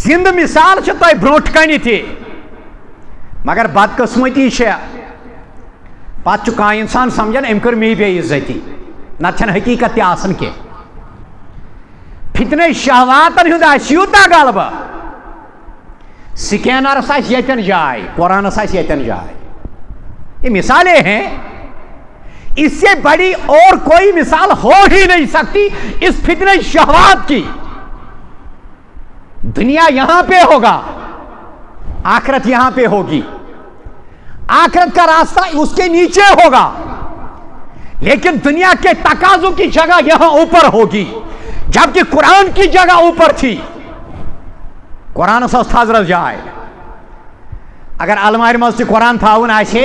زند مثال چھ تہ بروٹ کنہ تہ مگر بدقسمتی چھ پتہ چھ کانٛہہ انسان سمجھان أمۍ کٔر مے بے عزتی نتہٕ چھنہٕ حقیقت تہِ آسان کینٛہہ فتنہ شہواتن ہُنٛد آسہِ یوٗتاہ غلبہ سکینرس آسہِ ییٚتٮ۪ن جاے قرآنس آسہِ ییٚتٮ۪ن جاے یہ مثالیں ہیں اس سے بڑی اور کوئی مثال ہو ہی نہیں سکتی اس فتنہ شہوات کی دنیا یہاں پہ ہوگا آخرت یہاں پہ ہوگی آخرت کا راستہ اس کے نیچے ہوگا لیکن دنیا کے تقاضوں کی جگہ یہاں اوپر ہوگی جبکہ قرآن کی جگہ اوپر تھی قرآن سے حضرت جائے اگر المارِ منٛز تہِ قرآن تھاوُن آسہِ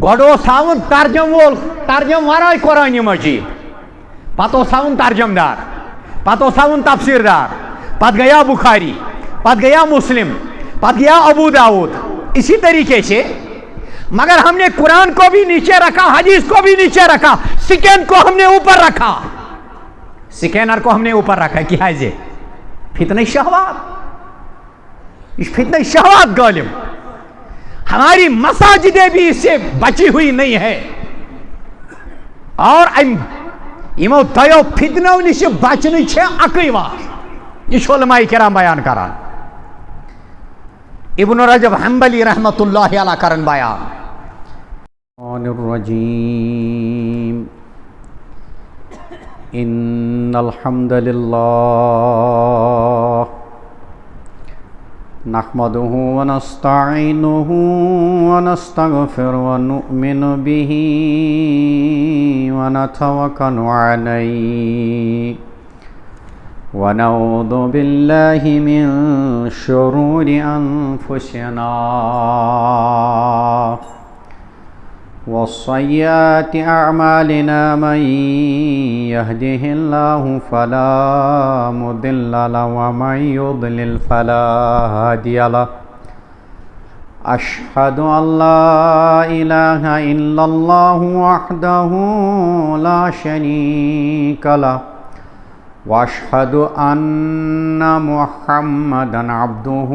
گۄڈٕ اوس تھاوُن ترجم وول ترجم ورٲے قرآنِ مجیٖد پتہٕ اوس تھاوُن ترجم دار پتہٕ اوس تھاوُن تفسیٖر دار پتہٕ گیا بخاری پتہٕ گیا مسلم پتہٕ گیا ابو داؤد اسی طریقے سے مگر ہم نے قرآن کو بھی نیچے رکھا حدیث کو بھی نیچے رکھا سکین کو ہم نے اوپر رکھا سکینر کو ہم نے اوپر رکھا کیا ہے فتنہ شہوات یہ فتنہ شہوات غالب ہماری مساجدیں بھی اس سے بچی ہوئی نہیں ہے اور یمو دیو فتنو نش بچن اکی وات یہ علماء کرام بیان کران ابن رجب حنبلی رحمت اللہ علیہ کرن بیان الرجیم ان الحمد للہ نحمده ونستعینه ونستغفر ونؤمن به ونتوکل علیہ ونعوذ باللہ من شرور انفسنا وسیئات اعمالنا من يهده الله فلا مضل له ومن يضلل فلا هادي له اشهد ان لا اله الا الله وحده لا شريك له واشهد ان محمدا عبده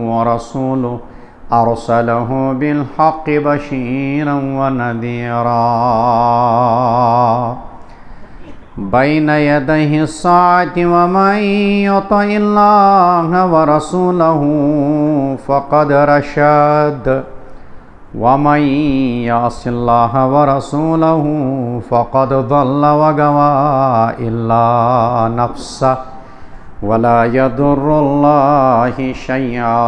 ورسوله ارسله بالحق بشيرا ونذيرا بين يديه الساعة ومن يطع الله ورسوله فقد رشد ومن يعص الله ورسوله فقد ضل وغوى إلا نفسه ولا يضر الله شيئا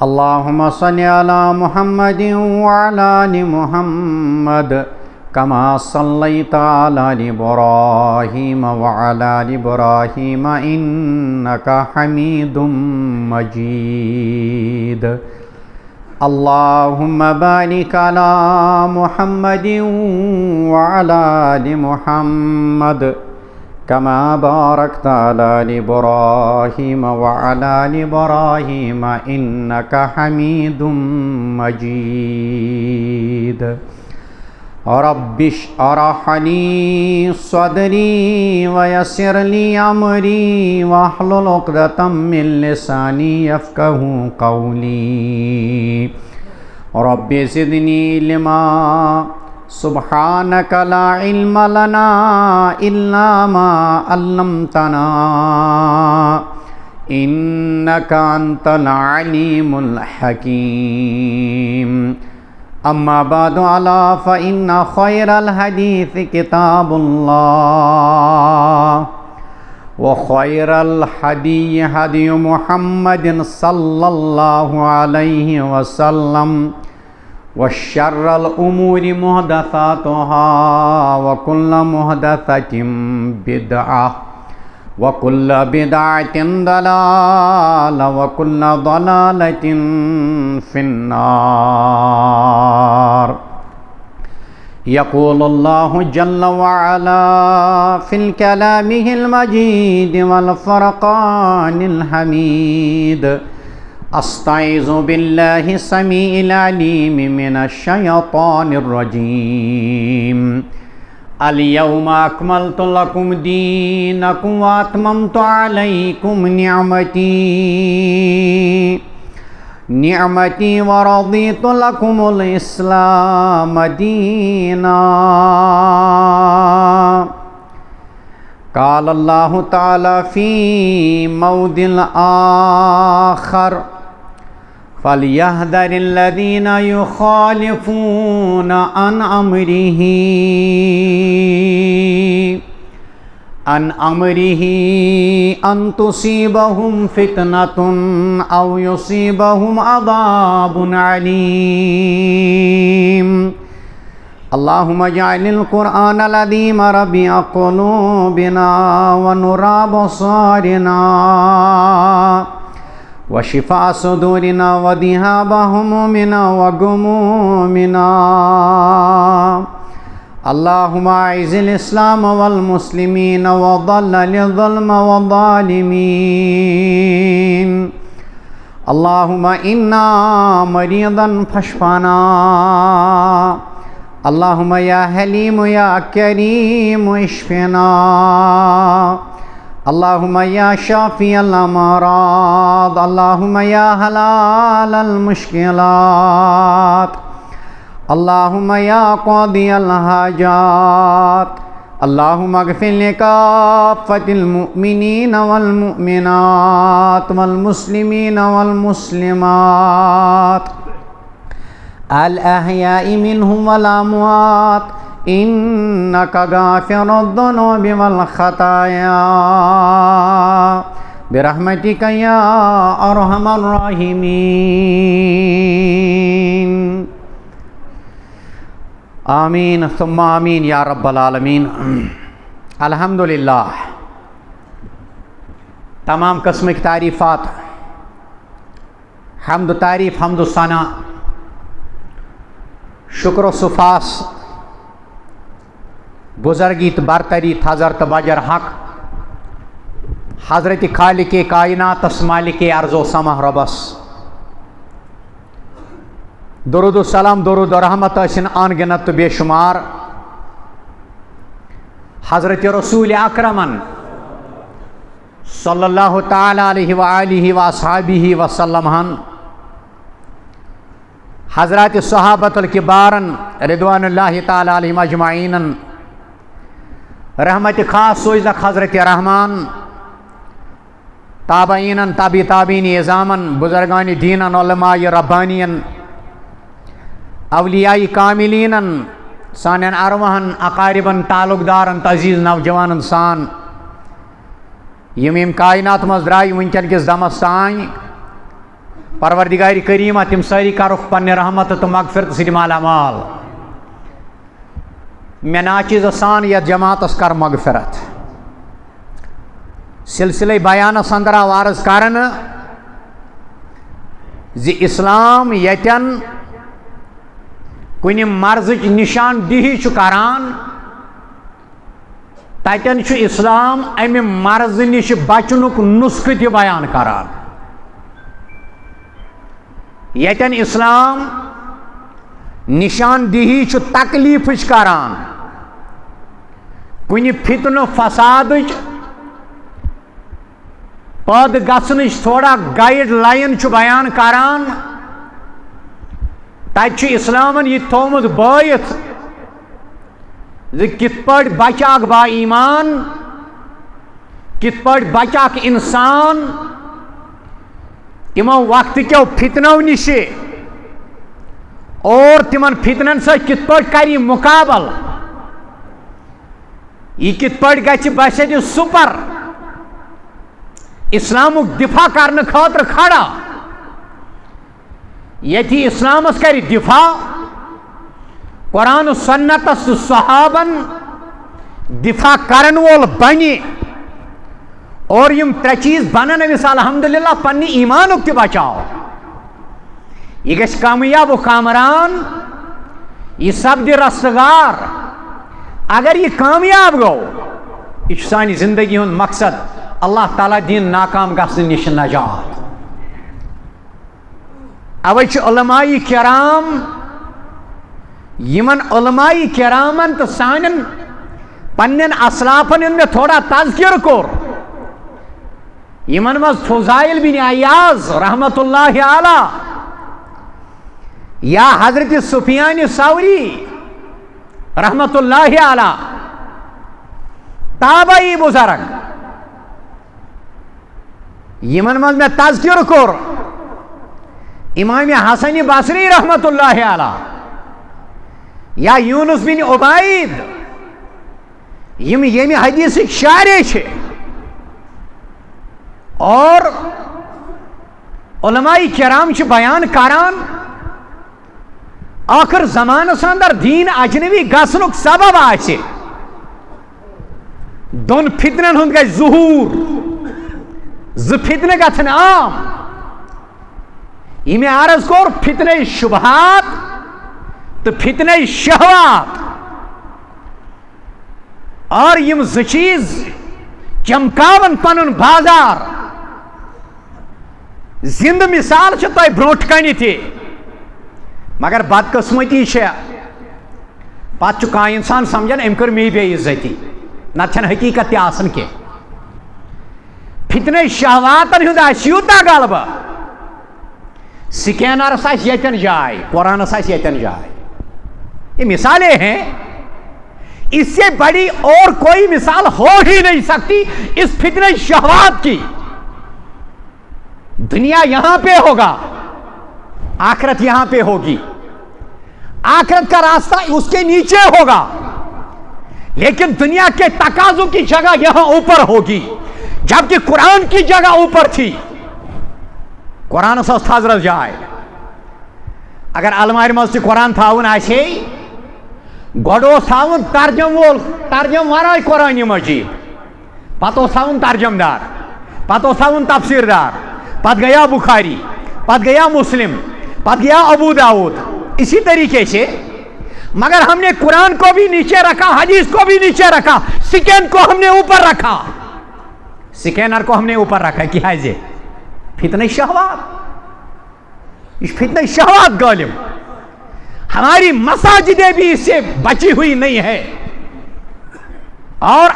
اللهم صل على محمد وعلى آل محمد كما صليت على إبراهيم وعلى آل إبراهيم إنك حميد مجيد اللهم بارك على محمد وعلى آل محمد كما باركت على إبراهيم وعلى آل إبراهيم إنك حميد مجيد رب اشرح لي صدري ويسر لي أمري واحلل عقدة من لساني يفقهوا قولي رب زدني علما سبحانك لا علم لنا إلا ما علمتنا إنك أنت العليم الحكيم أما بعد ألا فإن خير الحديث كتاب الله وخير الهدي هدي محمد صلى الله عليه وسلم وشر الأمور محدثاتها وكل محدثة بدعة وكل بدعة ضلالة وكل ضلالة في النار يقول الله جل وعلا في كلامه المجيد والفرقان الحميد أستعيذ بالله السميع العليم من الشيطان الرجيم اليوم اکملت لکم دینکم واتممت علیکم نعمتی ورضیت لکم الاسلام دینا. قال اللہ تعالی فی موضع آخر فَلْيَحْذَرِ الَّذِينَ يُخَالِفُونَ عَنْ أَمْرِهِ أَنْ تُصِيبَهُمْ فِتْنَةٌ أَوْ يُصِيبَهُمْ عَذَابٌ عَلِيمٌ. اللهم اجعل القرآن العظيم ربيع قلوبنا ونور أبصارنا وشفاء صدورنا وذهاب همومنا وغمومنا. اللهم اعز الإسلام والمسلمين وضلل الظلم والظالمين. اللهم إنا مريضا فاشفنا. اللهم يا حليم يا كريم اشفنا. اللهم يا شافي الأمراض. اللهم يا حلال المشكلات. اللهم يا قاضي الحاجات. اللهم اغفر لكافة المؤمنين والمؤمنات والمسلمين والمسلمات الأحياء منهم والأموات إنك غافر الذنوب والخطايا برحمتك يا أرحم الراحمين. آمین ثم آمین یا رب العالمین. الحمدللہ تمام قسم کی تعریفات، حمد و تعریف، حمد و ثنا، شکر و سفاس، بزرگیت برتریت حضرت بجر حق حضرت خالق کائنات مالک ارض و سماء ربس. درود و سلام، درود و رحمت ٲسِن ان گنت بے شمار حضرت رسول اکرمن صلی اللہ تعالی علیہ وآلہ واصحابہ وسلم ہن، حضرات صحابۃ الکبارن رضوان اللہ تعالی علیہم اجمعین، رحمت خاص سوزک حضرت رحمان، تابعین، تابع تابعین اعظامن، بزرگان دینن، علماء ربانین، اولیاء کاملین، سانین ارواحن، اقاربن، تعلق دارن، عزیز نوجوانن سان یم کائنات مز درائے ونکن کس دمس تان. پروردگار کریمہ تم ساری کرخ پنہ رحمت تو مغفرت سۭتۍ مالا مال. مے ناچیز سان یتھ جماعتس کر مغفرت. سلسلہ بیانس اندر آو عرض کرن زِ اسلام یتن کُنہِ مرضٕچ نشان دہی چھُ کران، تتن چھُ اسلام امہِ مرض نش بچنُک نسخہٕ تہِ بیان کران. یتن اسلام نشان دہی چھُ تکلیفٕچ کران، کُنہِ فتنہٕ فسادٕچ پٲدٕ گژھنٕچ تھوڑا گائیڈ لائن چھُ بیان کران. تتہِ چھُ اسلامن یہِ تھومُت بٲیِتھ زِ کِتھ پٲٹھۍ بچہِ اکھ با ایمان، کِتھ پٲٹھۍ بچہِ اکھ انسان تِمو وقتہٕ کیو فتنو نِش اور تِمن فتنن سۭتۍ کِتھ پٲٹھۍ کرِ یہِ مُقابل، یہِ کِتھ پٲٹھۍ گژھِ باسہِ سُپر اسلامُک دفاع کرنہٕ خٲطرٕ کھڑا. ییٚتہِ اسلامس کرِ دفاع، قرآن و سنتس تہٕ صحابن دفاع کرن وول بنہِ اور یم ترٛےٚ چیز بنن أمِس الحمدللہ پننہِ ایمانُک تہِ بچاو. یہِ گژھِ کامیاب و کامران، یہِ سپدِ رستگار. اگر یہِ کامیاب گوٚو یہِ چھُ سانہِ زندگی ہُنٛد مقصد، اللہ تعالیٰ دِن ناکام گژھنہٕ نِش نجات. اوے چھُ علماء کرام، یمن علماء کرامن تہٕ سانٮ۪ن پنن اسلافن میں تھوڑا تذکر کور یمن مز فضائل بن عیاض رحمت اللہ علی یا حضرت سفیان ثوری رحمت اللہ علی تابعی بزرگ یمن مز میں تذکر کور امام حسن بصری رحمت اللہ علی یا یونس بن عبید یمی حدیث شارع چھ اور علماء کرام چھ بیان کران آخر زمانس اندر دین اجنبی گسنک سبب آچے دون فتنن ہند گئی ظہور فتنہ گھن عام یہ عرض کور فتنہ شبہات تو فتنہ شہوات اور یم چیز چمکاون پنن بازار زند مثال چھ تہ بروٹ کنی تھی مگر بدقسمتی پتہ چھ کانٛہہ انسان سمجھان ام کر می بے عزتی نت چھن حقیقت تہ آسان کی فتنہ شہواتن ہند آس یوتاہ غلبہ سکینرس آس یتن جائے قرآنس آس یتن جائے یہ مثالیں ہیں اس سے بڑی اور کوئی مثال ہو ہی نہیں سکتی اس فتنہ شہوات کی دنیا یہاں پہ ہوگا آخرت یہاں پہ ہوگی آخرت کا راستہ اس کے نیچے ہوگا لیکن دنیا کے تقاضوں کی جگہ یہاں اوپر ہوگی جبکہ قرآن کی جگہ اوپر تھی قرآن سے حضرت جائے اگر الماری مز قرآن تھاون آسے گوڑ تھاون ترجم وول ترجم ورائے قرآن مجید پتہ تھاون ترجم دار پتہ تھاون تفسیر دار پتہ گیا بخاری پتہ گیا مسلم پتہ گیا ابو داؤد اسی طریقے سے مگر ہم نے قرآن کو بھی نیچے رکھا حدیث کو بھی نیچے رکھا سکین کو ہم نے اوپر رکھا سکینر کو ہم نے اوپر رکھا کیا ہے فتنہ شہوات اس فتنہ شہوات غالب ہماری مساجدیں بھی اس سے بچی ہوئی نہیں ہے اور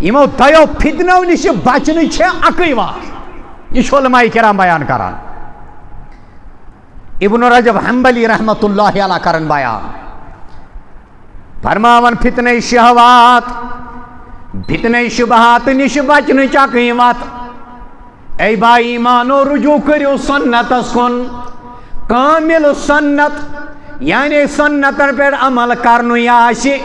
یمو دیو فتنو نش بچن اکی وات یہ علماء کرام بیان کران ابن رجب حنبلی رحمت اللہ علیہ کرن بیان فرماون فتنہ شہوات فتنہ شبہات نش بچن اکی وات اے با ایمانو رجوع کریو سنت کن کامل سنت یعنی سنت پر عمل کرنو آشی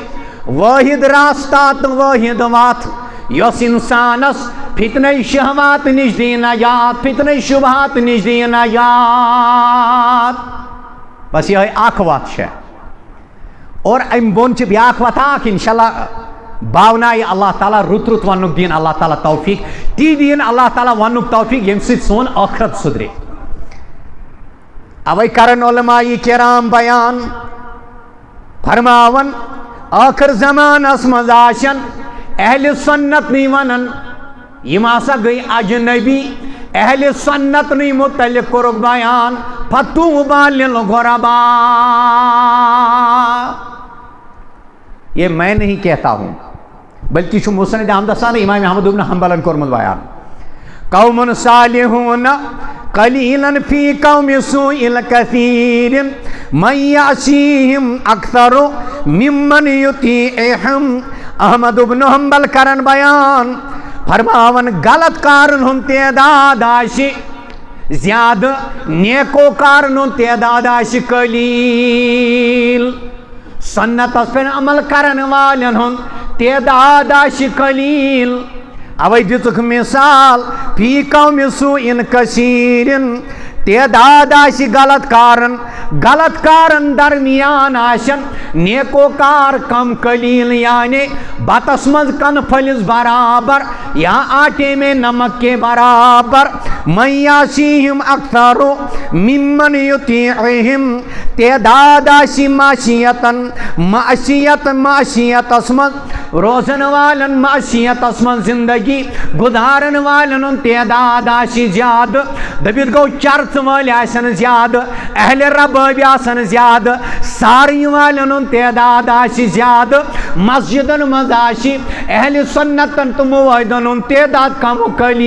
واحد راستہ تو واحد وات یس انسانس فتنہ شہوات نش دی نجات فتنہ شبہات نش دی نجات بس یہ اخ وات اور ام بون چھ بیاکھ وات اخ انشاءاللہ باونائی اللہ تعالیٰ رت رت ونک دین اللہ تعالیٰ توفیق تی دین اللہ تعالیٰ ونک توفیق یم سۭتۍ سون آخرت سدرے اوے کرن علماء کرام بیان فرماون آخر زمانس مز آشن اہل سنت نی ونن یم ہسا گئی اجنبی اہل سنت نی متعلق کورک بیان فتوبى للغرباء یہ میں نہیں کہتا ہوں بلکہ چھ مسند احمد حسن امام احمد بن حنبل کورمت بیان قوم صالحون قلیلا فی قوم سوء الکثیر من یعصیہم اکثر ممن یطیعہم احمد بن حنبل کرن بیان فرماون غلط کارن ہن تعداد آشی زیادہ نیکو کارن ہن تعداد آشی قلیل سنت اس پر عمل کرن والن ہن تعداد آشی قلیل اوے دتک مثال فی قوم سوء کثیر تعداد آشی غلط کارن درمیان آشن نیکو کار کم قلیل یعنی بتس مز کن پھلس برابر یا آٹے میں نمک کے برابر من یعصیہم اکثر ممن یطیعہم تعداد آشی معصیت اسمت روزن والن معصیت اسمت زندگی گزارن والن تعداد آشی زیادہ دبیت گو چرچ والی آسن زیادہ اہل ربابی آسن زیادہ ساری والن تعداد آشی زیادہ مسجدن مز آشی اہل سنتن تو موحدن ان تعداد کم و قلیل.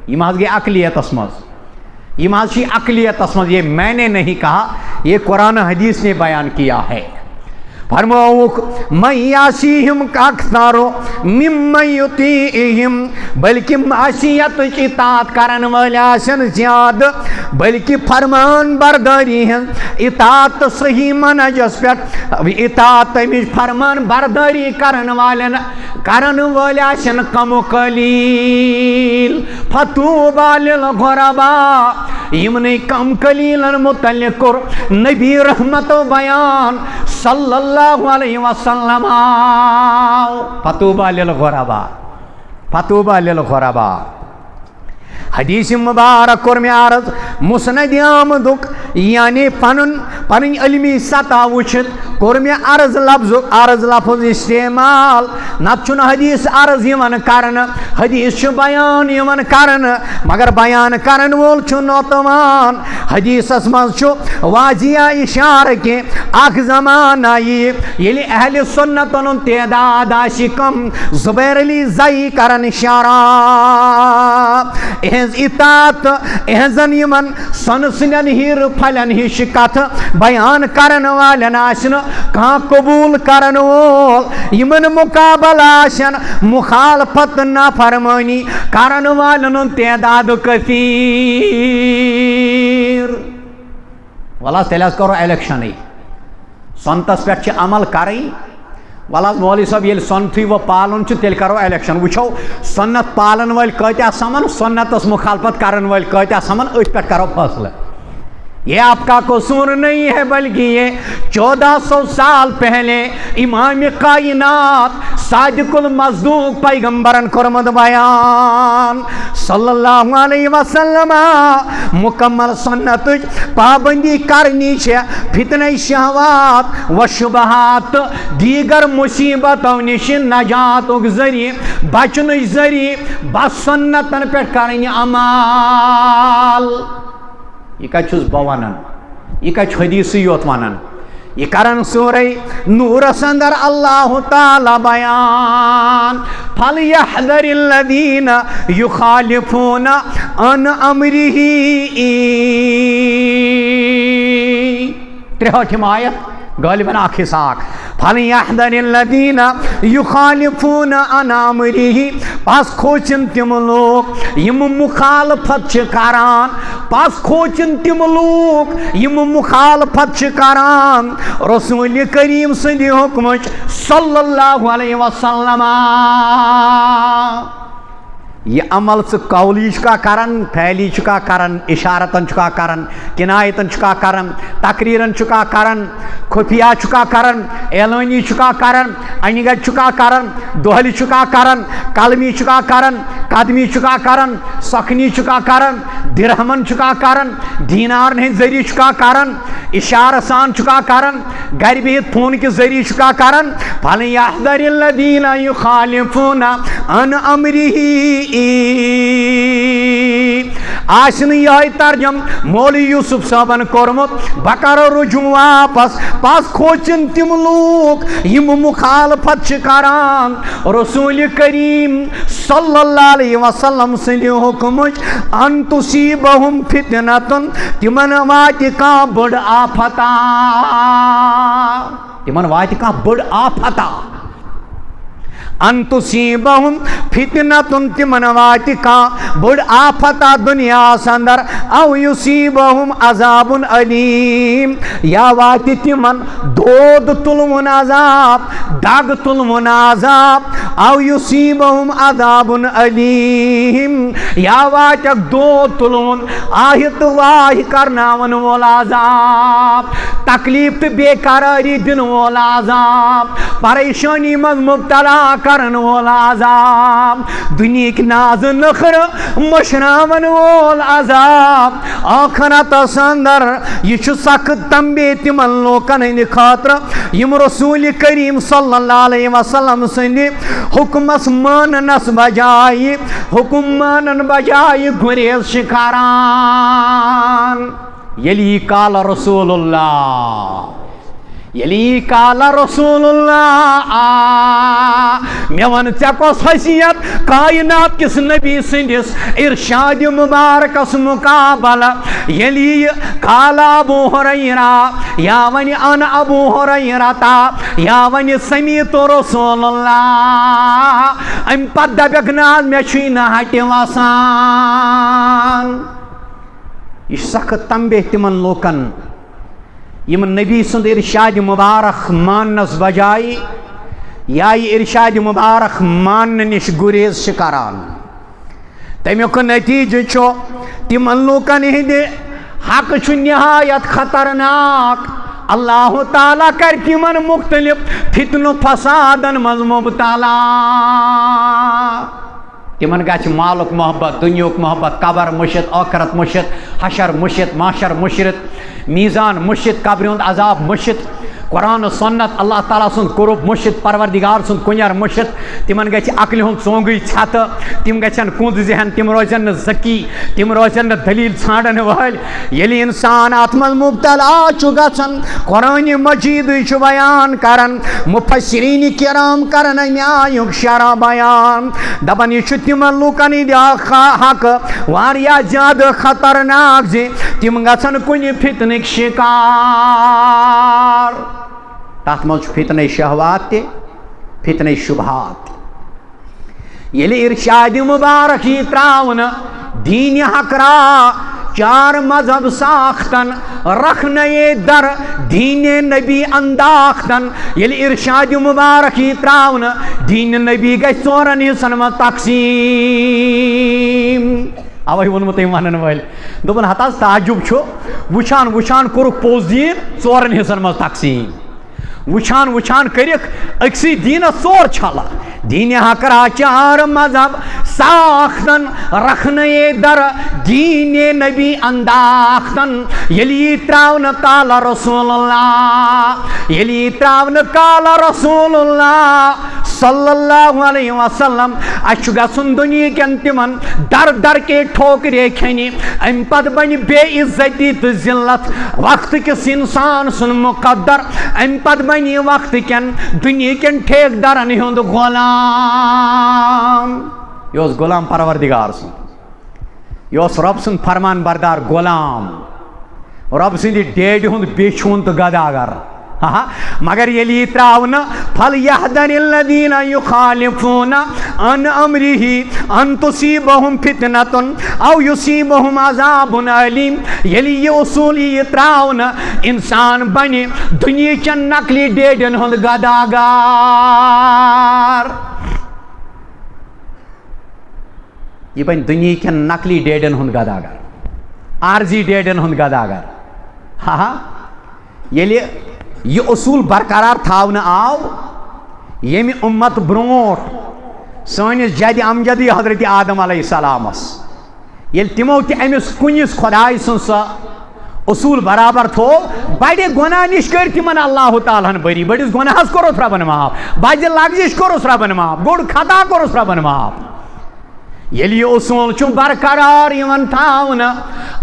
یہ ماز گئی عقلیت اسمز، یہ ماز شی عقلیت اسمز، یہ میں نے نہیں کہا، یہ قرآن حدیث نے بیان کیا ہے. فرموک من یاسیہم اکثارو ممن یطیعہم، بلکہ معصیت اطاعت کرن والی آسن زیاد، بلکہ فرمان برداری ہیں اطاعت صحیح منہجس پہ اطاعت تمیز فرمان برداری کرن والی آسن کم و قلیل. فتوبى للغرباء، یمنی کم قلیلن متعلق کر نبی رحمت و بیان صلی اللہ علیہ وسلم. فتوبى للغرباء، فتوبى للغرباء. حدیث مبارک کور میں عرض مسند آمدک، یعنی پن علمی سطح وچھت کور میں عرض لفظ استعمال. نتچن حدیث عرض یمن کرن، حدیث چھ بیان یمن کرن، مگر بیان کرن وول چھ نوتوان. حدیث اسمز چھ واضح اشارہ کہ اخ زمان آئی یلی اہل سنتن تعداد آشی کم. زبیر علی زئی کرن اشارہ اہز اطاعت اہزن یمن سنسنن ہیر پھلن ہش کتھ بیان کرن والن آشن کہاں قبول کرن وول، یمن مقابل آشن مخالفت نافرمانی کرن والن تعداد کثیر. والا تیل کرو الیکشن سنتس پہ عمل کریں. والا مولوی صاحب یل سنتھی و پالن تیل کرو الیکشن، وچھو سنت پالن ول کتیا سمن، سنتس مخالفت کرن ول کتیا سمن، ات پہ کرو فیصلہ. یہ آپ کا قصور نہیں ہے، بلکہ یہ 1400 سال پہلے امام کائنات صادق المصدوق پیغمبرن کرمد بیان صلی اللہ علیہ وسلم. مکمل سنت پابندی کرنی ہے فتنہ شہوات و شبہات دیگر مصیبتوں نش نجات ذریعہ بچن ذریعہ بس سنتن پہ کرنی عمال. یہ کچھ بہ ونان، یہ کچھ حدیثی یوت ونان، یہ کرن سورہ نور اندر اللہ تعالی بیان فَلْيَحْذَرِ الَّذِينَ يُخَالِفُونَ عَنْ أَمْرِهِ. 63 آیت غالباً آخر ساک. فَلْيَحْذَرِ الَّذِينَ يُخَالِفُونَ عَنْ أَمْرِهِ، پس کھوچن تم لوگ یم مخالفت چھ کران، پس کھوچن تم لوگ یم مخالفت چھ کران رسول کریم سندی حکمچ صلی اللہ علیہ وسلم. یہ عمل سے قولی چکا کرن، پھیلی چکا کرن، اشارتن چکا کرن، کنایتن چکا کرن، تقریرن چکا کرن، خفیہ چکا کرن، اعلانی چکا کرن، انگت چکا کرن، دوہلی چکا کرن، قلمی چکا کرن، قدمی چکا کرن، سخنی چکا کرن، درہمن چکا کرن، دینار نہیں ذریعہ چکا کرن، اشارہ سان چکا کرن، گھر بہت فون کے ذریعہ چکا کرن. فَلْيَحْذَرِ الَّذِينَ يُخَالِفُونَ عَنْ أَمْرِهِ. آشن یہ ترجم مولوی یوسف صاحبن کورمت، بہ کرو رجوع واپس. پس کھوچن تم لوگ یم مخالفت چھ کران رسول کریم صلی اللہ علیہ وسلم سندی حکمچ ان تصیبہم فتنتن، تمن وات کان بڑ آفتا، تمن وات کان بڑ آفتا. ان تصیبہم فتنتن، تمن وات کان بڑ آفتا دنیا اندر، او یصیبہم عذاب علیم، یا وات تمن دود تلون عذاب، داغ تلون عذاب، او یصیبہم عذاب علیم، یا وات دود تلون آہت واہ کرناون وول عذاب، تکلیف تو بے قراری دن وول عذاب، پریشانی من مبتلا کرن وول عذاب، دنیا کی ناز نخر مشراون وول عذاب. آخرت اندر یہ سخت تنبیہ تمن لوکن ہند خاطر یم رسول کریم صلی اللہ علیہ وسلم سندی حکمس ماننس بجائے، حکم مانن بجائے گریز شکاران. یلی قال رسول اللہ، یلی قال رسول اللہ مے ون ژے کۄس حیثیت کائنات کس نبی سندس ارشاد مبارکس مقابلہ یلی قال ابو ہریرہ یا ون ان ابو ہریرہ یا ون سمیعت رسول اللہ ام پتہ دپیکھ نا مے چھُے نہٕ ہٹہِ وسان. یہ سخت تنبیہ تمن لوکن یم نبی سند ارشاد مبارک ماننس بجائے یا یہ ارشاد مبارک ماننے نش گریز کران. تمیک نتیجہ چھو تمن لوکن ہند حق چھ نہایت خطرناک. اللہ تعالیٰ کر تمن مختلف فتن و فسادن مز مبتلا. تمن گژھِ مالک محبت دنیاک محبت قبر مشت آخرت مشت حشر مشت معاشر مشرت میزان مشت قبر ہند عذاب مشت قرآن و سنت اللہ تعالیٰ سن قرب مشت پروردگار سن کنیر مشت. تمن گژھِ عقل ہند ژونگٕے ژھٮ۪تہٕ تم گژھن کُنٛد ذہن تم روزن نہٕ ذکی تم روزن نہٕ دلیل ژھانڈن وٲلۍ. ییٚلہِ اِنسان اتھ منٛز مبتلا چھُ گژھان قرآن مجیٖد چھُ بیان کران مفسرین کرام کران امہِ آیُک شرح بیان دپان یہِ چھُ تمن لوٗکن ہٕنٛدِ حق واریاہ زیادٕ خطرناک زِ تم گژھن کُنہِ فتنٕکۍ شکار. تَتھ منٛز چھُ فتنہ شہوات تہِ فتنہ شبہات. ییٚلہِ ارشاد مبارک یی تراونہٕ دین حق را چار مذہب ساختن رکھنے در دین نبی انداختن. ییٚلہِ ارشاد مبارک یی تراونہٕ دین نبی گژھِ ژورن حصن منٛز تقسیٖم. اوے ووٚنمو تٔمۍ ونن وٲلۍ دوٚپُن ہتہٕ حظ تعجب چھُ وٕچھان وٕچھان کوٚرُکھ پوٚز دیٖن ژورن حصن منٛز تقسیٖم. وٕچھان وٕچھان کٔرِکھ أکسٕے دیٖنس ژور چھلہٕ. دین حق را چار مذہب ساختن رکھنے در دین نبی انداختن. ییٚلہِ یی تراونہٕ قال رسول اللہ ییٚلہِ یی تراونہٕ قال رسول اللہ صلی اللہ علیہ وسلم اَسہِ چھُ گژھُن دُنہیٖکٮ۪ن تِمن در در کے ٹھوکرے کھٮ۪نہِ. اَمہِ پتہٕ بنہِ بے عزتی تہٕ ذلت وقت کِس انسان سُنٛد مقدر. اَمہِ پتہٕ بنہِ یہِ وقت کٮ۪ن دُنہیٖکٮ۪ن ٹھیکدرن ہُنٛد غلام. یہ اوس غلام پروردگار سُنٛد یہ اوس رۄب سُنٛد فرمان بردار غلام رۄب سٕنٛدِ ڈیڈِ ہُنٛد بیچھُن تہٕ گداگر. مگر ییٚلہِ یہِ تراونہٕ فلیحذر الذین یخالفون عن امرہ ان تصیبہم فتنۃ او یصیبہم عذاب علیم. ییٚلہِ یہِ اصوٗل یی تراونہٕ انسان بنہِ دُنہیٖچٮ۪ن نقلی ڈیڈن ہُنٛد گداگار. یہ بن دنہیٖکٮ۪ن نقلی ڈیڈن ہُنٛد گداگر عارضی ڈیڈن ہُنٛد گداگر. ییٚلہِ یہ اصول برقرار تھاونہٕ آو ییٚمہِ اُمت برونٛٹھ سٲنِس جدِ امجدی حضرت آدم علیہ السلامس ییٚلہِ تِمو تہِ أمِس کُنِس خۄداے سٕنٛز سۄ اصوٗل برابر تھوو بڑِ گۄناہ نِش کٔرۍ تِمن اللہ تعالیٰ ہن بٔری. بٔڑِس گۄناہس کوٚرُس رۄبن معاف بجہِ لغزِش کوٚرُس رۄبن معاف گوٚڑ خطا کوٚرُس رۄبن معاف. ییٚلہِ یہِ اصوٗل چھُ برقرار یِوان تھاونہٕ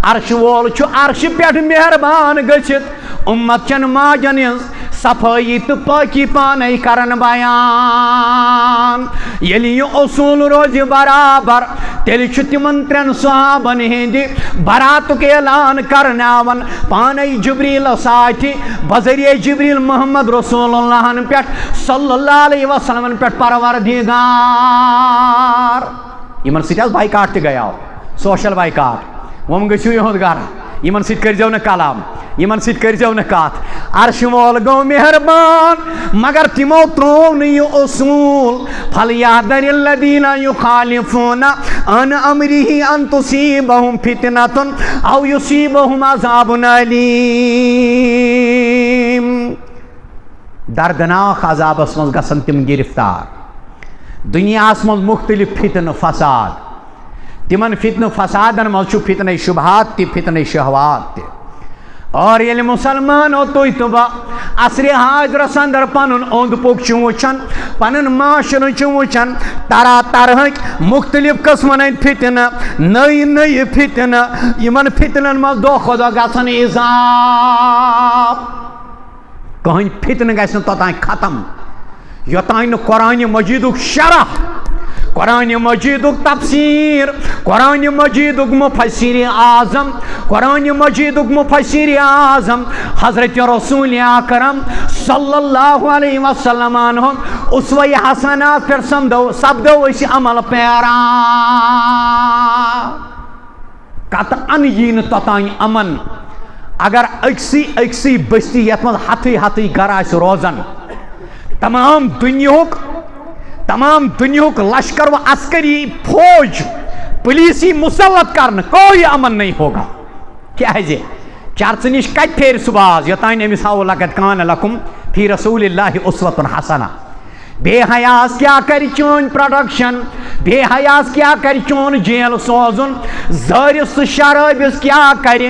عرشہٕ وول چھُ عرشہِ پٮ۪ٹھ مہربان گٔژھِتھ اُمت چٮ۪ن ماجن ہٕنٛز صفٲیی تہٕ پٲکی پانے کرن بیان. ییٚلہِ یہِ اصوٗل روزِ برابر تیٚلہِ چھُ تِمن ترٛٮ۪ن صحابن ہٕنٛدِ براتُک اعلان کرناون پانے جبریٖلس اتھِ بذریعہ جبریٖل محمد رسول اللہن پٮ۪ٹھ صلی اللہ علیہ وسلمن پٮ۪ٹھ پروردگار. یمن سۭتۍ حظ بایکاٹ تہِ گٔیاو سوشل بایکاٹ. وۄنۍ گٔژھِو یِہُنٛد گرٕ یمن سۭتۍ کٔرۍزیو نہٕ کلام یمن سۭتۍ کٔرۍزیو نہٕ کتھ. عرشہٕ وول گوٚو مہربان مگر تِمو ترٛوو نہٕ یہِ اصوٗل فلیحذر الذین یخالفون عن امرہ ان تصیبہم فتنۃ او یصیبہم عذاب علیم. دردناک عذابس منٛز گژھن تِم گرفتار. دنیاہس منٛز مختلف فتنہٕ فساد تمن فتنہٕ فسادن منٛز چھُ فتنہ شبہات تہِ فتنہ شہوات تہِ. اور ییٚلہِ مُسلمانو تُہۍ تہٕ بہٕ عصرِ حاضرس اندر پنُن اوٚنٛد پوٚک چھُ وٕچھان پنُن معاشرٕ چھُ وٕچھان طرح طرہٕکۍ مختلف قٕسمن ہٕنٛدۍ فتنہٕ نٔے نٔے فتنہٕ یِمن فتنن منٛز دۄہ کھۄتہٕ دۄہ گژھان اضافہٕ. کہن فتنہ گژھِ نہٕ توٚتام ختم یوٚتام نہٕ قرآن مجیدُک شرح قرآن مجیدُک تفسیر قرآن مجیدُک مفسر اعظم قرآن مجیدُک مفسر اعظم حضرت رسول اکرم صلی اللہ علیہ وسلم ہُنٛد اسوہ حسنات پہ سپدو أسۍ عمل پیران قطعاً یی نہٕ توٚتام امن اگر أکسی بستی یتھ منٛز ہتھٕے گرٕ آسہِ روزان تمام دنیاہُک لشکر و عسکری فوج پولیسی مسلط کرنا کوئی امن نہیں ہوگا کیازِ چرچ نش کتہِ پھیرِ سُہ باز یوٚتانۍ أمِس ہاوو لقد کان لکم فی رسول اللہ اسوۃ حسنہ بے حیاس کیا کر چون پروڈکشن بے حیاس کیا کر چون جیل سوزن زٲرِس تہٕ شرٲبِس کیا کر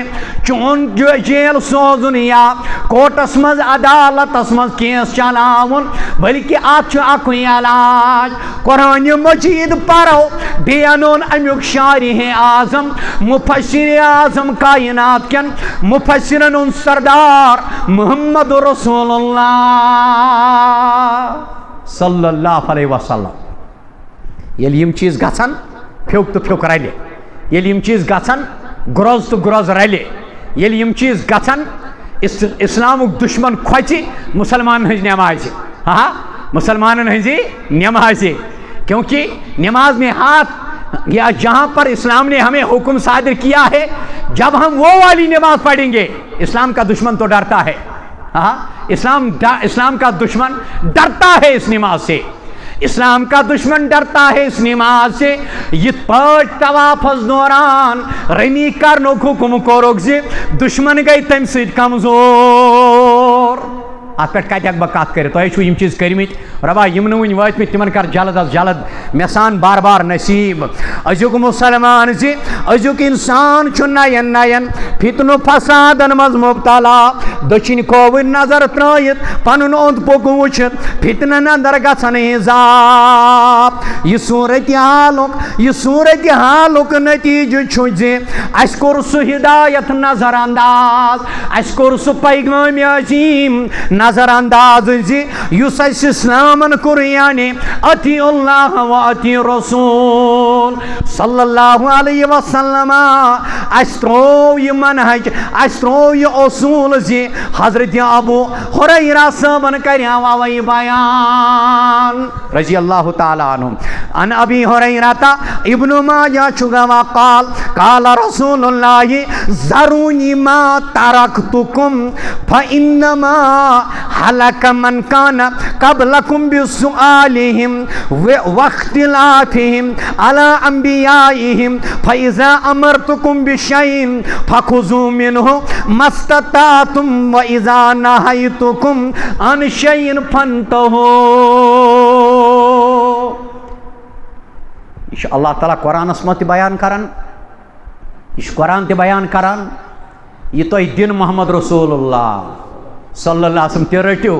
چون جیل سوزن یا کوٹس مز عدالتس مز کیس چلاون بلکہ ات اکوے علاج قرآن مجید پرو بیٚیہِ انون امیُک شارح اعظم مفسر اعظم کائنات کٮ۪ن مفسرن ہُنٛد سردار محمد رسول اللہ صلی اللہ علیہ وسلم ییٚلہِ یِم چیٖز گژھن پھیُک تہٕ پھیُک رلہِ ییٚلہِ یِم چیٖز گژھن گرٛوز تہٕ گرٛوز رلہِ ییٚلہِ یِم چیٖز گژھن اسلامُک دشمن کھۄژِ مسلمانن ہٕنٛزِ نٮ۪مازِ مسلمانن ہٕنٛزِ نٮ۪مازِ کیونکہ نماز میں ہاتھ یا جہاں پر اسلام نے ہمیں حکم صادر کیا ہے جب ہم وہ والی نماز پڑھیں گے اسلام کا دشمن تو ڈرتا ہے اسلام کا دشمن ڈرتا ہے اس نماز سے اسلام کا دشمن ڈرتا ہے اس نماز سے یت پٲٹھۍ طوافس دوران رمی کرنُک حکم کوٚرُکھ زِ دشمن گٔے تمہِ سۭتۍ کمزور ات پہ کتھ بہ کت کر تہ یم چیز کرمت ربا یم ون واتمت تمن کر جلد از جلد مے سان بار بار نصیب ازیک مسلمان زی ازیک انسان چھ نین نین فتن فسادن مز مبتلا دچن کھوور نظر ترائت پنن اوند پوک وچھت فتنن اندر گژھن حساب یہ صورت حالک نتیجہ چھ زِ اس کور سہ ہدایت نظر انداز اس کور سہ پیغام عظیم نظر انداز زی یس اس اسلامن کور یعنی اتی اللہ و اتی رسول صلی اللہ علیہ وسلم اس ترو یہ منہج اس ترو یہ اصول زی حضرت ابو ہریرہ صاحبن کریا وی بیان رضی اللہ تعالی عنہ ان ابی ہریرہ ابن ماجہ چگوا قال رسول اللہ ذرونی ما ترکتکم فانما حلق من کان قبلکم بسؤالہم واختلافہم علی انبیائہم فاذا امرتکم بشیء فخذوا منہ ما استطعتم واذا نہیتکم عن شیء فانتہوا. یہ اللہ تعالیٰ قرآنس مت بیان کران یہ قرآن تہ بیان کران یہ تہ دن محمد رسول اللہ صلی اللہ علیہ وسلم تہ رٹو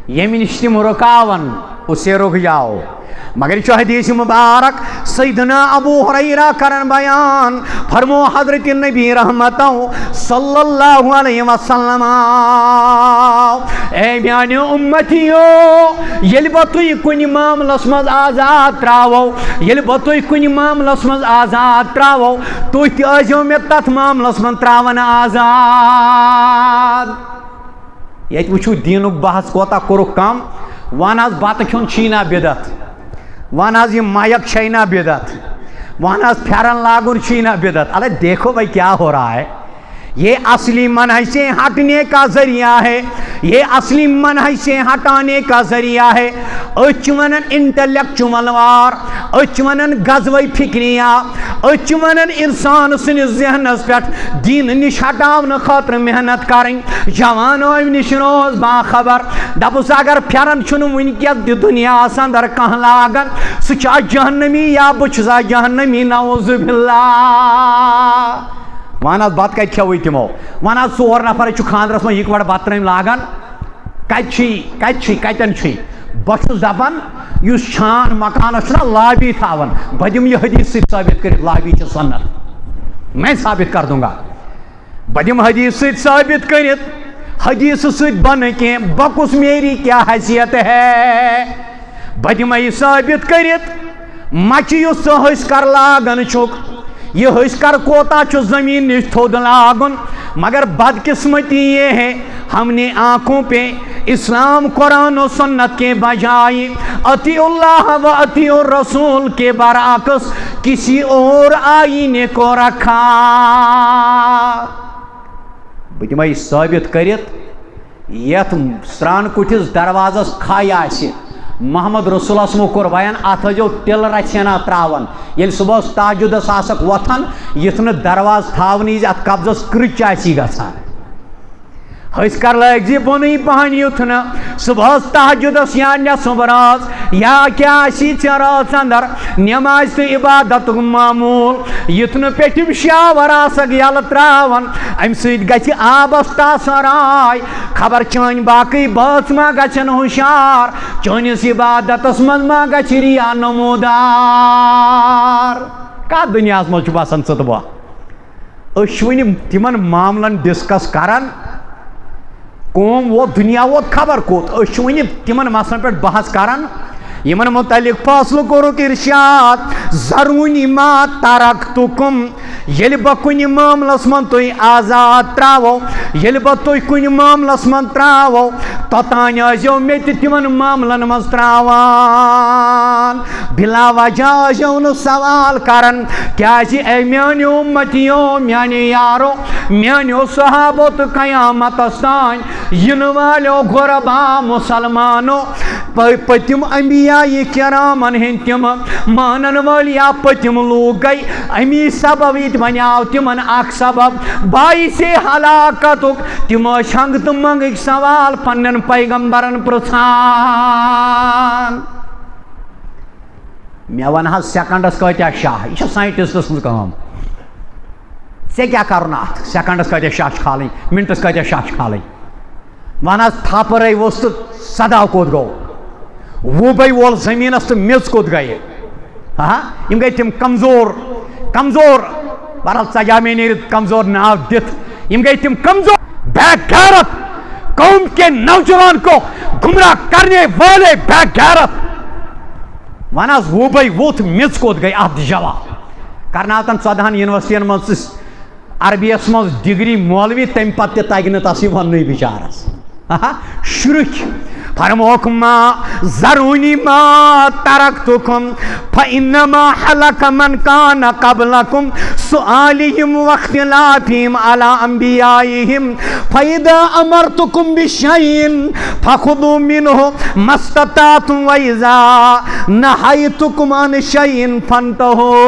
یمہ نش تم رکاون اسے رک جاؤ مگر یہ حدیث مبارک سیدنا ابو ہریرہ کرن بیان فرمو حضرت نبی رحمتو صلی اللہ علیہ وسلم اے میانی امتیو یل بطوی کنی معاملس مز آزاد تراو یل بطوی کنی معاملس مز آزاد تراو تو تی آزیو میں تت معاملس من تراون آزاد. یہ وچھو دینک بحث کوتا کرو کم وان آز بات کھون چھینا بدت وان آز یہ مائک چھینا بدت وان آز پھیرن لاگن چھینا بدت. ارے دیکھو بھائی کیا ہو رہا ہے. یہ اصلی منہج سے ہٹنے کا ذریعہ ہے یہ اصلی منہج سے ہٹانے کا ذریعہ ہے. أچھ ونن انٹلیکچوئل وار أچھ ونن غزوی فکریہ أچھ ونن انسان سنس ذہنس پہ دین نش ہٹاؤن خاطر محنت کریں جوانو نش روز باخبر دپس اگر پھرن چھن ونکس دنیا اندر کھانا لاگن سہ جہنمی یا بچا جہنمی نعوذ باللہ. ون حظ بت کت کھو تمو ون حظ ژور نفر خاندرس من اکوٹ بت ترم لاگان کتن بس دپان اس چھان مکانس لابی تھاون بہ دم یہ حدیث ست ثابت کر لابی چھ سنت میں ثابت کر دوں گا بہ دم حدیث ست ثابت کرت حدیث سۭتۍ بنہٕ کینٛہہ بہ کُس میری کیا حیثیت ہے بہٕ دِمے یہِ ثٲبت کٔرِتھ مچہِ یُس ژٕ ۂسۍ کر لاگان چھُکھ یہ ۂسۍ کر کوتاہ چھُ زمین نِش تھوٚد لاگُن مگر بدقسمتی یہ ہے ہم نے آنکھوں پہ اسلام قرآن و سنت کے بجائے اطیع اللہ و اطیع الرسول کے برعکس کسی اور آئینے کو رکھا. بہٕ دِمے یہِ ثٲبت کٔرِتھ یتھ سران کُٹھِس دروازس کھاے آسہِ محمد رسول اللہ سمو کوٚر بیان اتھ ٲسۍزیو ٹِل رژھینا تراوان ییٚلہِ صبحس تہجُدس آسکھ وۄتھان یُتھ نہٕ دروازٕ تھاونہٕ یی اتھ قبضس کرٕچ آسی گژھان ۂسۍ کر لٲگزِ بۄنٕے پہن یُتھ نہٕ صبحس تہجُدس یا نٮ۪صف رٲژ یا کیٛاہ آسی ژےٚ رٲژ انٛدر نٮ۪مازِ تہٕ عبادتُک معموٗل یُتھ نہٕ پیٚٹھِم شاور آسکھ یلہٕ تراوان امہِ سۭتۍ گژھِ آبس تاثر آے خبر چٲنۍ باقٕے بٲژ ما گژھن ہُشار چٲنِس عبادتس منٛز ما گژھِ ریا نموٗدار. کتھ دُنیاہس منٛز چھُ باسان ژٕ تہٕ بہٕ أسۍ چھِ وٕنہِ تِمن معاملن ڈسکس کران قوم ووت دنیا ووت خبر کوت أسۍ چھِ وٕنہِ تِمن مسلن پٮ۪ٹھ بحث کران یمن متعلق فٲصلہٕ کوٚرُکھ ارشاد ضروٗنی ما ترکتُکُم ییٚلہِ بہٕ کُنہِ معاملس منٛز تُہۍ آزاد تراوو ییٚلہِ بہٕ تُہۍ کُنہِ معاملس منٛز تراوو توٚتانۍ ٲسۍزیو مےٚ تہِ تِمن معاملن منٛز تراوان بلا وجہ ٲسۍزیو نہٕ سوال کران کیٛازِ اے میانیو اُمتیو میانہِ یارو میانیو صحابو تہٕ قیامتس تانۍ یِنہٕ والیو غُربا مُسلمانو پٔتِم انبیاء کرامن ہٕنٛدۍ تِم مانن وٲلۍ یا پٔتِم لوٗکھ گٔے امی سبب ییٚتہِ بنیاو تِمن اکھ سبب باعثے ہلاکتُک تِم ٲسۍ ہنٛگہٕ تہٕ منٛگٕکۍ سوال پننٮ۪ن پیغمبرن پرژھان. مےٚ ون حظ سیکنڈس کۭتیاہ شاہ یہِ چھِ ساینٹسٹ سٕنٛز کٲم ژےٚ کیٛاہ کرُن اتھ سیکنڈس کۭتیاہ شاہ چھِ کھالٕنۍ منٹس کۭتیاہ شاہ چھِ کھالٕنۍ ون حظ تھپرے ؤژھ تہٕ سدا کوٚت گوٚو وُبے وول زٔمیٖنس تہٕ میٚژ کوٚت گٔیہِ یِم گٔے تِم کمزور بہرحال ژجا مےٚ نیٖرِتھ کمزور ناو دِتھ یِم گٔے تِم کمزور بے غیرت قوم کے نوجوان کو گمراہ کرنے والے بے غیرت ون حظ وُبے ووٚتھ میٚژ کوٚت گٔے اتھ جواب کرناوتن 14 یونیورسٹین منٛز عربیس منٛز ڈگری مولوی تمہِ پتہٕ تہِ تگہِ نہٕ تس یہِ وننُے بِچارس شُرٕکۍ فرموکھ ما ذرونی ما ترکتکم فإنما حلق من كان قبلكم سؤالهم واختلافهم على أنبيائهم فإذا أمرتكم بشيء فخذوا منه ما استطعتم وإذا نهيتكم عن شيء فانتهوا.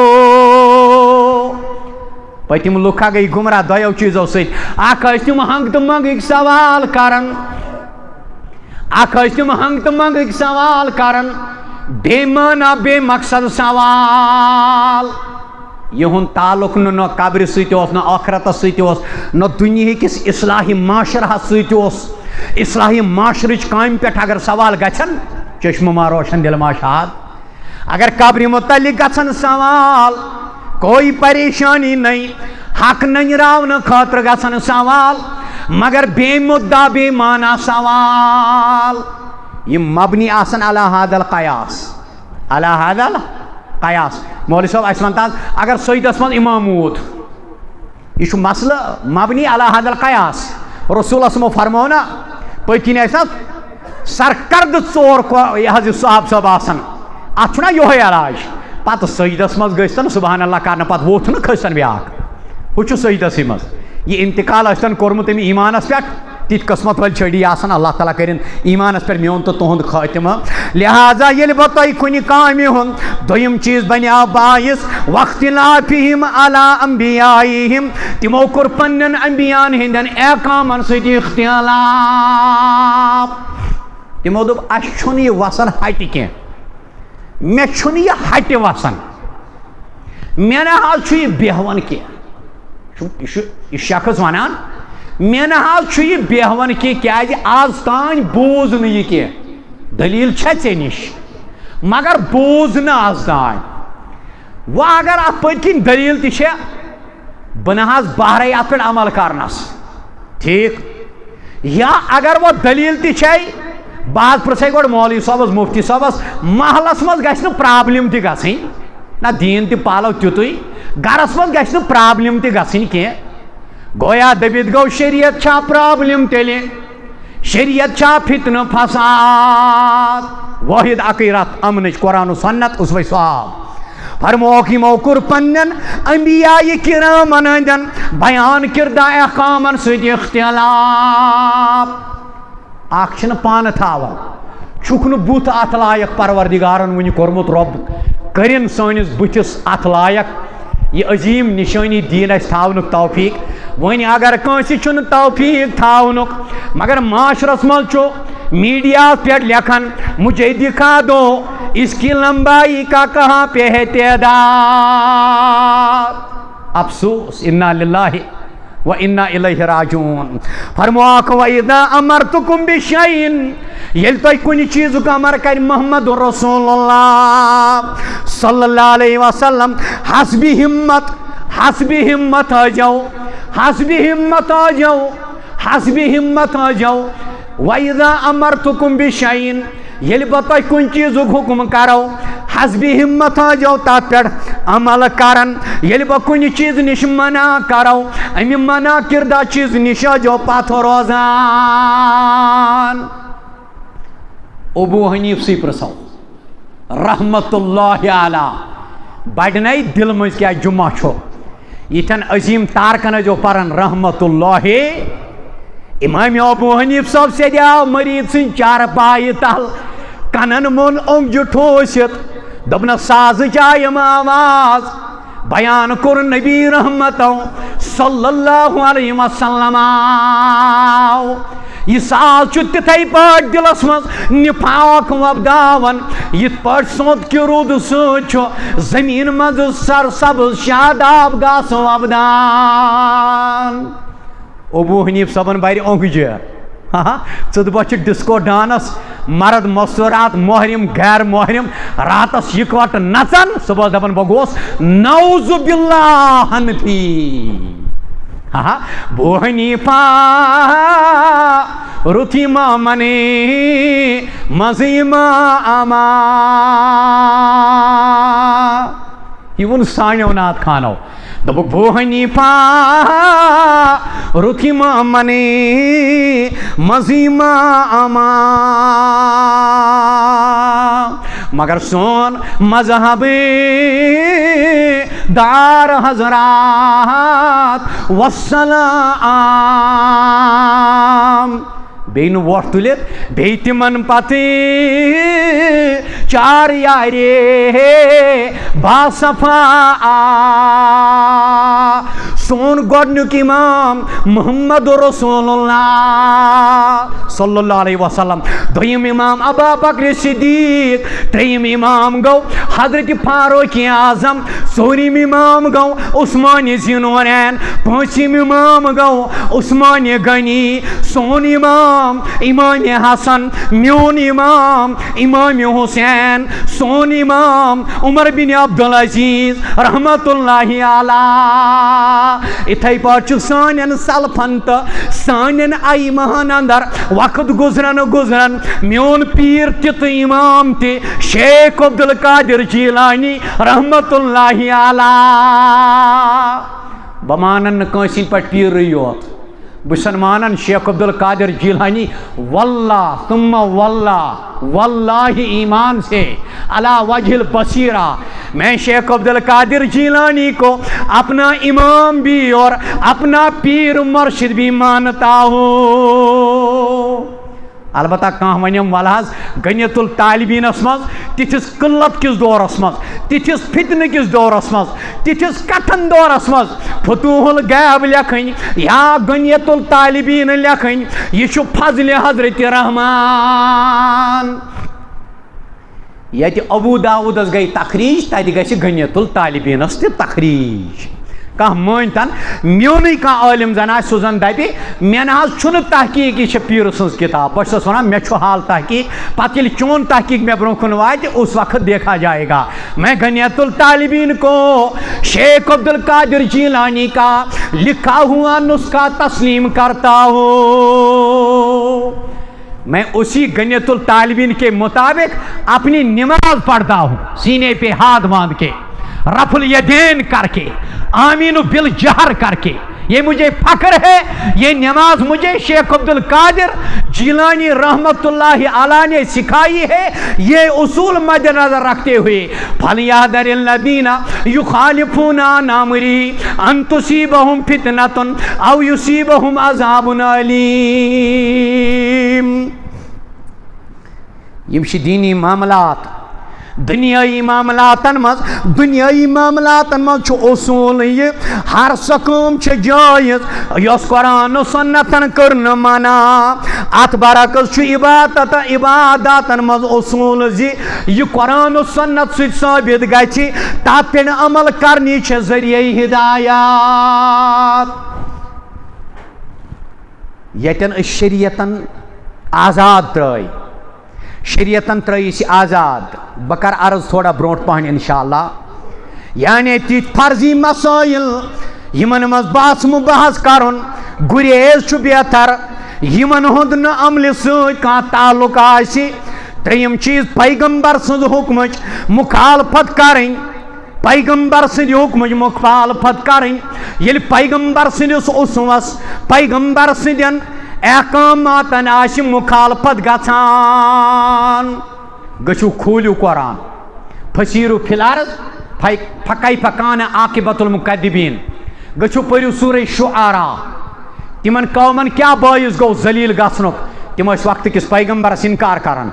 پٔتِم لُکھا گٔے گُمراہ دۄیو چیٖزو سۭتۍ اکھ ٲسۍ تِم ہنٛگ تہٕ منٛگٕکۍ سوال کران سوال کران بے معنی بے مقصد سوال یِہُنٛد تعلق نہ قبرِ سۭتۍ اوس نہ ٲخرتس سۭتۍ اوس نہ دُنیہکِس اصلاحی معاشرہس سۭتۍ اوس اصلاحی معاشرٕچ کامہِ پٮ۪ٹھ اگر سوال گژھن چشمہٕ ما روشن دل ما شاد اگر قبرِ متعلق گژھن سوال کوئی پریشانی نہیں حق ننراونہٕ خٲطرٕ گژھن سوال مگر بے مدعا بے معنی سوال یِم مبنی آسن علی ہذا القیاس مولوی صٲب اَسہِ وَن تہٕ حظ اگر سجدس منٛز اِمام ووت یہِ چھُ مسلہٕ مبنی علی ہذا القیاس رسوٗلہ سمو فرمو نا پٔتۍ کِنۍ ٲسۍ حظ سرکردٕ 4 یہِ حظ یہِ صحاب صٲب آسان اتھ چھُنہ یِہوے علاج پتہٕ سجدس منٛز گٔژھتن سبحان اللہ کرنہٕ پتہٕ ووٚتھ نہٕ کھٔسۍتن بیاکھ ہُہ چھُ سجدسٕے منٛز یہِ انتقال ٲسۍتن کوٚرمُت أمۍ ایٖمانس پٮ۪ٹھ تِتھۍ قٕسمت وٲلۍ چھٔڑی آسان اللہ تعالیٰ کٔرِنۍ ایٖمانس پٮ۪ٹھ میون تہٕ تُہُنٛد خٲتمہٕ لہٰذا ییٚلہِ بہٕ تۄہہِ کُنہِ کامہِ ہُنٛد دوٚیِم چیٖز بنیٛاو باعث واختلافِہِم علی انبیائہم تِمو کوٚر پننٮ۪ن انبیا'n ہٕنٛدٮ۪ن احکامن سۭتۍ اختلاف تِمو دوٚپ اَسہِ چھُنہٕ یہِ وسان ہٹہِ کینٛہہ مےٚ چھُنہٕ یہِ ہٹہِ وسان مےٚ نہ حظ چھُ یہِ بیہوان کینٛہہ یہِ شخص ونان مےٚ نہ حظ چھُ یہِ بیہوان کینٛہہ کیٛازِ آز تانۍ بوٗز نہٕ یہِ کینٛہہ دٔلیٖل چھےٚ ژےٚ نِش مگر بوٗز نہٕ آز تانۍ وۄنۍ اگر اتھ پٔتۍ کِنۍ دٔلیٖل تہِ چھےٚ بہٕ نہ حظ بہرے اتھ پٮ۪ٹھ عمل کرنس ٹھیٖک یا اگر وہ دلیل تی چھے بعض پرسے گوڑ مولوی صاحبس مفتی صاحبس محلس مز گژھِ نہٕ پرابلم تہِ گژھٕنۍ نہ دین تہِ پالو تیُتُے گرس مز گژھِ نہٕ پرابلم تہِ گژھٕنۍ کینٛہہ گویا دٔپِتھ گوٚو شریعت چھا پرابلم تیٚلہِ شریعت چھا فتنہ فساد واحد اکٕے رتھ امنٕچ قرآن و سنت اسوہ صحاب فرموک یمو کوٚر پننٮ۪ن انبیاء کرامن ہٕنٛدٮ۪ن بیان کردہ احکامن سۭتۍ اختلاف اکھ چھنہٕ پانہٕ تھاوان چھُکھ نہٕ بُتھ اتھ لایق پروردگارن وٕنہِ کوٚرمُت رۄب کٔرِن سٲنِس بٕتھِس اتھ لایق یہ عظیم نشانی دین اس تھاونُک توفیق وۄنۍ اگر کٲنٛسہِ چھُنہٕ توفیق تھاونُک مگر معاشرس منٛز چھُ میڈیا پٮ۪ٹھ لیکھان مجھے دکھا دو اس کی لمبائی کا کہاں پہ ہے تعداد افسوس انا للہ و انا الیہ راجعون فرماک وَإِذَا أَمَرْتُكُمْ بِشَيْءٍ ییٚلہِ تۄہہِ کُنہِ چیٖزُک امر کرِ محمد رسول اللہ صلی اللہ علیہ وسلم حسبِ ہمت آ جاؤ حسبِ ہمت آ جاؤ وَإِذَا أَمَرْتُكُمْ بِشَيْءٍ ییٚلہِ بہٕ تۄہہِ کُنہِ چیٖزُک حُکم کرو حسبِ ہمت آ جاؤ تتھ پٮ۪ٹھ عمل کرن ییٚلہِ بہٕ کُنہِ چیٖز نِش منع کرو امہِ منع کردہ چیٖز نِش آ جاؤ پتھ روزان ابو حنیف سی پرژھو رحمت اللہ علیہ بڑنے دل مز کیا جمعہ چھو یتھن عظیم تارکن جو پرن رحمت اللہ امام ابو حنیف صاحب سیدیاو مریض سن چار پائی تل کنن من اونگجہ ٹھوست دبن سازچ آیم آواز بیان کور نبی رحمتو صلی اللہ علیہ وسلم یہ ساز چھُ تِتھے پٲٹھۍ دلس منٛز نفاق وۄبداوان یِتھ پٲٹھۍ سونٛت کہِ روٗد سۭتۍ چھُ زٔمیٖن منٛز سرسبز شاداب گاسہٕ وۄبدان ابو حنیف صٲبن برِ اونگجہِ ژٕدبہ چھِ ڈسکو ڈانس مرد مستورات محرم غیر محرم راتس یکوٹ نژن صبح دپان بہ گوس نعوذ باللہ حنفی بو حنیفہ رُتھ مامنے مزیما آما یہ وون سانیو نات خانو دپک بو حنیفہ رُتھ مامنے مزیما آما مگر سون مذہب دار حضرات والسلام بیٚیہِ نہٕ وۄٹھ تُلِتھ بیٚیہِ تِمن پتہٕ چار یارے باصفا سون گۄڈنیُک امام محمد رسول اللہ صلی اللہ علیہ وسلم دوٚیِم امام ابا بکر صدیق ترٛیٚیِم امام گوٚو حضرت فاروق اعظم ژوٗرِم امام گوٚو عثمان ذِی-النورین پٲنٛژِم امام گوٚو عثمان غنی سون امام امام حسن میون امام امام حسین سون امام عمر بن عبدالعزیز رحمت اللہ علیہ اتھے پٲٹھۍ چھُ سانٮ۪ن سلفن تہٕ سانٮ۪ن ائمہن اندر وقت گزرن گزرن میون پیٖر تہِ تہٕ امام تہِ شیخ عبدالقادر جیلانی رحمت اللہ علیہ بہٕ مانن نہٕ کٲنٛسہِ ہٕنٛدۍ پٲٹھۍ پیٖرٕے یوت بہٕ چھُسن مانان شیخ عبدالقادر جیلانی واللہ ثم واللہ واللہ ایمان سے علی وجہ البصیرہ میں شیخ عبدالقادر جیلانی کو اپنا امام بھی اور اپنا پیر مرشد بھی مانتا ہوں البتہ کانٛہہ ونیم ول حظ غنیت الطالبینس منٛز تِتھِس قلت کِس دورس منٛز تِتھِس فتنہٕ کِس دورس منٛز تِتھِس کٹھن دورس منٛز فتوح الغیب لیکھٕنۍ یا غنیت الطالبین لیکھٕنۍ یہِ چھُ فضلِ حضرت رحمان ییٚتہِ ابو داؤدس گٔے تخریٖج تتہِ گژھِ غنیت الطالبینس تہِ تخریٖج کانٛہہ مٲنۍتن میونٕے کانٛہہ عٲلِم زن آسہِ سُہ زن دپہِ مےٚ نہ حظ چھُنہٕ تحقیٖق یہِ چھِ پیٖرٕ سٕنٛز کِتاب بہٕ چھُسس ونان مےٚ چھُ حال تحقیٖق پتہٕ ییٚلہِ چون تحقیٖق مےٚ برونٛہہ کُن واتہِ اس وقت دیکھا جائے گا میں غنیت الطالبین کو شیخ عبدالقادر جیلانی کا لکھا ہوا نسخہ تسلیم کرتا ہوں میں اسی گنیت الطالبین کے مطابق اپنی نماز پڑھتا ہوں، سینے پہ ہاتھ باندھ کے، رفع الیدین کر کے، آمین بالجہر کر کے. یہ مجھے فخر ہے، یہ نماز مجھے شیخ عبد القادر جیلانی رحمت اللہ علیہ نے سکھائی ہے. یہ اصول مد نظر رکھتے ہوئے فَلْيَحْذَرِ الَّذِينَ يُخَالِفُونَ عَنْ أَمْرِهِ أَن تُصِيبَهُمْ فِتْنَةٌ أَوْ يُصِيبَهُمْ عَذَابٌ أَلِيمٌ. یم چھ دینی معاملات، دنیائی معاملاتن مز اصول یہ ہر سہ کام جائز یس قرآن و سنتن کرن منع. ات برعکس عباداتن مز اصول زی یہ قرآن و سنت ست ثابت گژھِ تات پہ عمل کرنی چھ ذریعہ ہدایات. یتن شریعتن آزاد ترائی، شریعتن ترائی سی آزاد. بکر عرض تھوڑا برونٹ پہن انشاءاللہ. یعنی تیت فرضی مسائل یمن مز بحث مبحث کرن گریز چھ بہتر، یمن ہند نہ عمل ست کان تعلق آسی. تریم چیز پیغمبر سند حکمچ مخالفت کریں، پیغمبر سند حکمچ مخالفت کریں. یل پیغمبر سندس اسوس پیغمبر سندین احکاماتن آس مخالفت گژھان. گژھو کھولیو قرآن، پھسیرو فی الارض فکیف کان عاقبۃ المکذبین. گژھو پٔرِو سورہ شعراء. تمن قومن کیا باعث گو ذلیل گژھنُک؟ تم ٲسۍ وقت کس پیغمبرس انکار کران،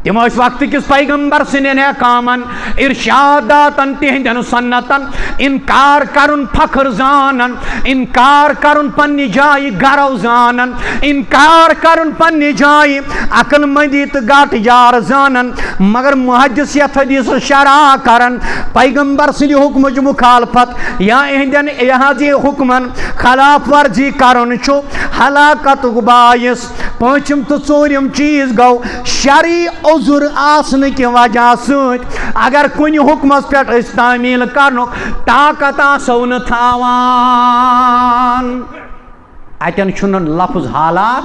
تم ٲسۍ وقت کس پیغمبر سٕنٛدٮ۪ن احکامن ارشاداتن تہنٛدٮ۪ن سنتن انکار کرن فخر زانن، انکار کرن پننہِ جایہِ گرو زانن، انکار کرن پننہِ جایہِ عقل مندی تہٕ گاٹہٕ یار زانن. مگر محدث یتھ حدیث شرح کرن پیغمبر سٕنٛدِ حکمٕچ مخالفت یا اہندٮ۪ن احاظی حکمن خلاف ورزی کرن چھُ ہلاکتُک باعث. پٲنٛژِم تہٕ ژوٗرِم چیٖز گوٚو شرعی عذر آسنہٕ کہِ وجہ سۭتۍ اگر کُنہِ حکمس پٮ۪ٹھ أسۍ تعمیل کرنُک طاقت آسو نہٕ تھاوان. اتٮ۪ن چھُنہٕ لفظ حالات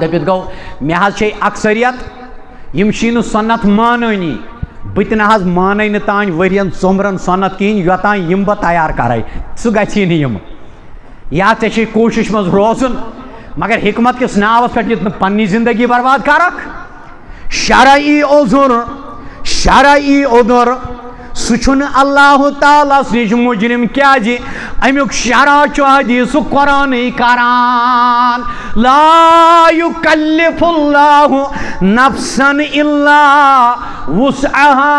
دٔپِتھ گوٚو مےٚ حظ چھے اکثریت یِم چھی نہٕ سنت مانٲنی. بہٕ تہِ نہ حظ مانے نہٕ تانۍ ؤرین ژوٚمرن سنت کِہیٖنۍ یوٚتانۍ یِم بہٕ تیار کرے. سُہ گژھی نہٕ یِم. یا ژےٚ چھے کوٗشش منٛز روزُن مگر حکمت کس ناوس پٮ۪ٹھ یِتھ نہٕ پننی زندگی برباد کرکھ. شرعی عذر سُہ چھُنہٕ اللہ تعالیٰ نِش مجرم کیازِ امیُک شرع چھُ حدیث قرآنٕے کران. لا یکلف اللہ نفسا الا وسعها.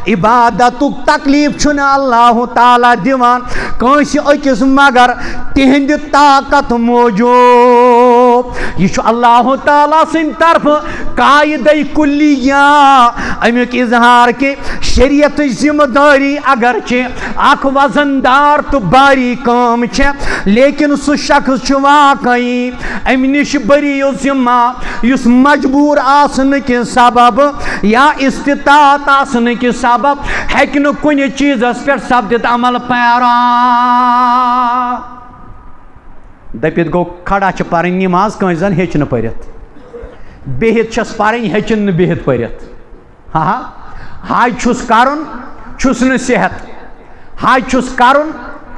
عبادتُک تکلیف چھُنہٕ اللہ تعالیٰ دِوان کٲنٛسہِ أکِس مگر تِہنٛدِ طاقت موجوٗب. یہ چھُ اللہ تعالیٰ سٕنٛدِ طرفہٕ قاعدے کلیہ امیُک اظہار کہ شریعتٕچ ذمہ داری اگرچہ اکھ وزن دار تو باری کٲم چھےٚ لیکن سُہ شخص چھُ واقعی امہِ نِش بری ذمہ یُس مجبوٗر آسنہٕ کہِ سبب یا استطاعت آسنہٕ کہِ سبب ہیٚکہِ نہٕ کُنہِ چیٖزس پٮ۪ٹھ سپدِتھ عمل پیرا. دٔپِتھ گوٚو کھڑا چھِ پرٕنۍ نِماز کٲنٛسہِ زن ہیٚچھ نہٕ پٔرِتھ، بِہِتھ چھس پرٕنۍ ہیٚچِن نہٕ بِہِتھ پٔرِتھ. حج چھُس کرُن چھُس نہٕ صحت، حج چھُس کرُن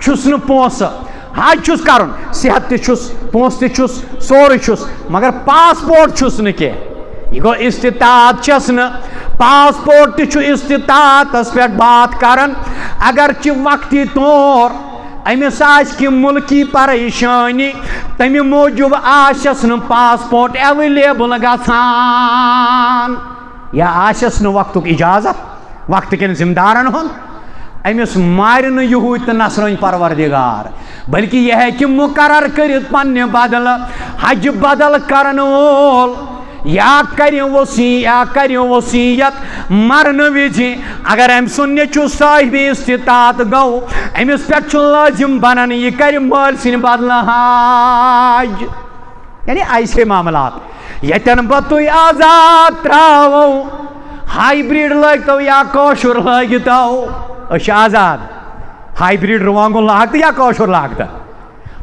چھُس نہٕ پونٛسہٕ، حج چھُس کرُن صحت تہِ چھُس پونٛسہٕ تہِ چھُس سورُے چھُس مگر پاسپورٹ چھُس نہٕ کینٛہہ. یہ گوٚو استطاعت چھس نہٕ. پاسپورٹ تہِ چھُ استطاعتس پٮ۪ٹھ بات کران اگرچہ وقتی طور أمِس آسہِ کہِ مُلکی پریشٲنی تمہِ موٗجوٗب آسٮ۪س نہٕ پاسپورٹ ایویلیبل گژھان یا آسٮ۪س نہٕ وقتُک اجازت وقتہٕ کٮ۪ن ذمہٕ دارن ہُنٛد. أمِس مارِ نہٕ یِہُے تہٕ نصرٲنۍ پروردگار بلکہ یہ ہیٚکہِ مُقرر کٔرِتھ پننہِ بدلہٕ حجہِ بدل کرن وول یا کرِ وصیت مرنہٕ وِزِ اگر أمۍ سُنٛد نیٚچوٗ صاحبِ استطاعت گوٚو أمِس پٮ۪ٹھ چھُ لٲزِم بنان یہِ کرِ مٲلۍ سٕنٛدِ بدلہٕ حج. یعنی ایسے معاملات یتن بہٕ تُہۍ آزاد تراوو ہایبرڈ لٲگتو یا کٲشُر لٲگتو أسۍ چھِ آزاد. ہایبرڈ رُوانٛگُن لاگتہٕ یا کٲشُر لاگتہٕ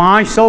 500